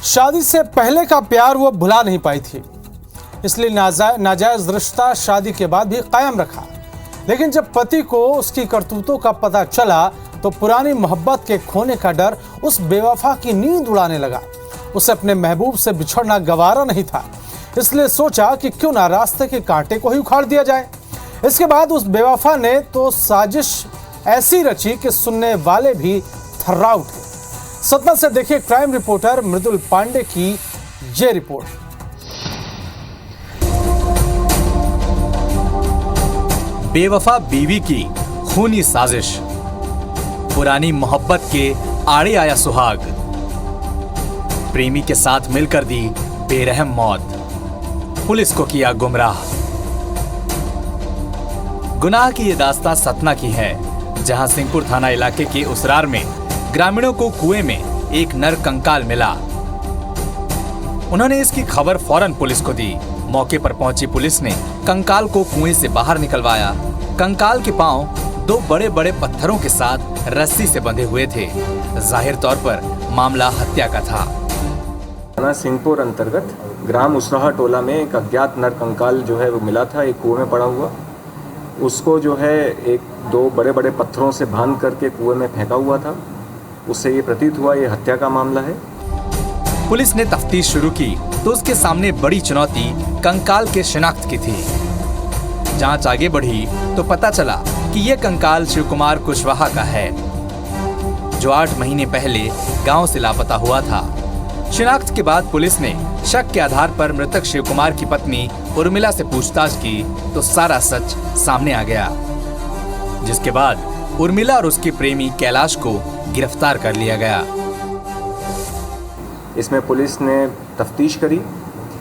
शादी से पहले का प्यार वो भुला नहीं पाई थी, इसलिए नाजायज रिश्ता शादी के बाद भी कायम रखा। लेकिन जब पति को उसकी करतूतों का पता चला तो पुरानी मोहब्बत के खोने का डर उस बेवफा की नींद उड़ाने लगा। उसे अपने महबूब से बिछड़ना गवारा नहीं था, इसलिए सोचा कि क्यों ना रास्ते के कांटे को ही उखाड़ दिया जाए। इसके बाद उस बेवफा ने तो साजिश ऐसी रची कि सुनने वाले भी थर्रा उठे। सतना से देखिए क्राइम रिपोर्टर मृदुल पांडे की ये रिपोर्ट। बेवफा बीवी की खूनी साजिश, पुरानी मोहब्बत के आड़े आया सुहाग, प्रेमी के साथ मिलकर दी बेरहम मौत, पुलिस को किया गुमराह। गुनाह की ये दास्तां सतना की है, जहां सिंहपुर थाना इलाके के उसरार में ग्रामीणों को कुएं में एक नर कंकाल मिला। उन्होंने इसकी खबर फौरन पुलिस को दी। मौके पर पहुंची पुलिस ने कंकाल को कुएं से बाहर निकलवाया। कंकाल के पांव दो बड़े बड़े पत्थरों के साथ रस्सी से बंधे हुए थे। जाहिर तौर पर मामला हत्या का था। थाना सिंहपुर अंतर्गत ग्राम उसराहा टोला में एक अज्ञात नर कंकाल जो है वो मिला था, एक कुएं में पड़ा हुआ। उसको जो है एक दो बड़े बड़े पत्थरों से बांध करके कुएं में फेंका हुआ था। उससे ये प्रतीत हुआ ये हत्या का मामला है। पुलिस ने तफ्तीश शुरू की तो उसके सामने बड़ी चुनौती कंकाल के शिनाख्त की थी। जांच आगे बढ़ी तो पता चला कि यह कंकाल शिव कुमार कुशवाहा का है, जो 8 महीने पहले गांव से लापता हुआ था। शिनाख्त के बाद पुलिस ने शक के आधार पर मृतक शिव कुमार की पत्नी उर्मिला से पूछताछ की तो सारा सच सामने आ गया, जिसके बाद उर्मिला और उसके प्रेमी कैलाश को गिरफ्तार कर लिया गया। इसमें पुलिस ने तफ्तीश करी।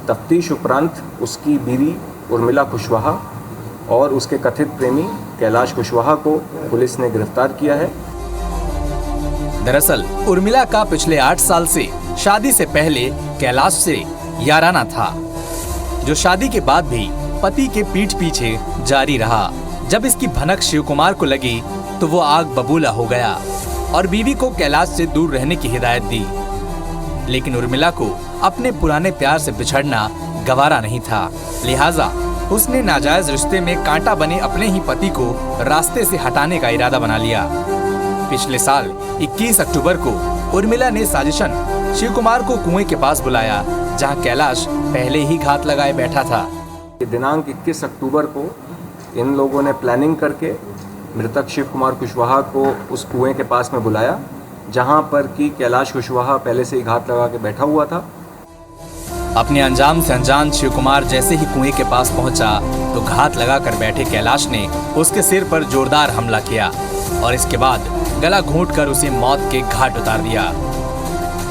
तफ्तीश उपरांत उसकी बीवी उर्मिला कुशवाहा और उसके कथित प्रेमी कैलाश कुशवाहा को पुलिस ने गिरफ्तार किया है। दरअसल उर्मिला का पिछले 8 साल से शादी से पहले कैलाश से याराना था, जो शादी के बाद भी पति के पीठ पीछे जारी रहा। जब इसकी भनक शिव कुमार को लगी तो वो आग बबूला हो गया और बीवी को कैलाश से दूर रहने की हिदायत दी। लेकिन उर्मिला को अपने पुराने प्यार से बिछड़ना गवारा नहीं था, लिहाजा उसने नाजायज रिश्ते में कांटा बने अपने ही पति को रास्ते से हटाने का इरादा बना लिया। पिछले साल 21 अक्टूबर को उर्मिला ने साजिशन शिव कुमार को कुएं के पास बुलाया, जहां कैलाश पहले ही घात लगाए बैठा था। दिनांक 21 अक्टूबर को इन लोगों ने प्लानिंग करके मृतक शिव कुमार कुशवाहा को उस कुएं के पास में बुलाया, जहां पर कि कैलाश कुशवाहा पहले से ही घात लगा के बैठा हुआ था। अपने अंजाम से अनजान शिव कुमार जैसे ही कुएं के पास पहुंचा तो घात लगाकर बैठे कैलाश ने उसके सिर पर जोरदार हमला किया और इसके बाद गला घोंटकर उसे मौत के घाट उतार दिया।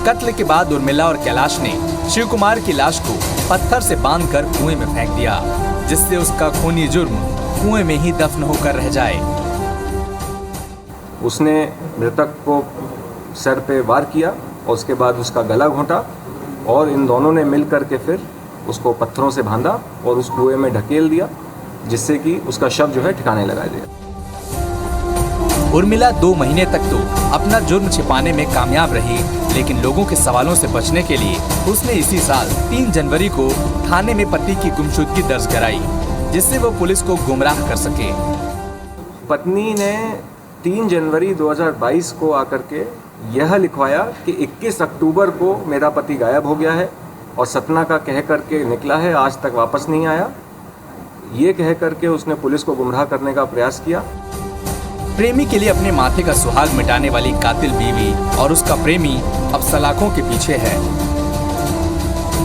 कत्ल के बाद उर्मिला और कैलाश ने शिव कुमार की लाश को पत्थर से बांधकर कुएं में फेंक दिया, जिससे उसका खूनी जुर्म कुएं में ही दफन होकर रह जाए। उसने मृतक को सर पे वार किया और उसके बाद उसका गला घोंटा और इन दोनों ने मिल करके फिर उसको पत्थरों से बांधा और उस कुएं में ढकेल दिया, जिससे कि उसका शव जो है ठिकाने लगा दिया। उर्मिला 2 महीने तक तो अपना जुर्म छिपाने में कामयाब रही, लेकिन लोगों के सवालों से बचने के लिए उसने इसी साल 3 जनवरी को थाने में पति की गुमशुदगी दर्ज कराई, जिससे वो पुलिस को गुमराह कर सके। पत्नी ने 3 जनवरी 2022 को आकर के यह लिखवाया कि 21 अक्टूबर को मेरा पति गायब हो गया है और सतना का कह करके निकला है, आज तक वापस नहीं आया। ये कह करके उसने पुलिस को गुमराह करने का प्रयास किया। प्रेमी के लिए अपने माथे का सुहाग मिटाने वाली कातिल बीवी और उसका प्रेमी अब सलाखों के पीछे है।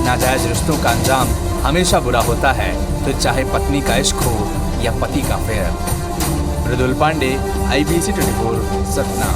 नाजायज रिश्तों का अंजाम हमेशा बुरा होता है, तो चाहे पत्नी का इश्क हो या पति का फेर। मृदुल पांडे, IBC 24, सतना।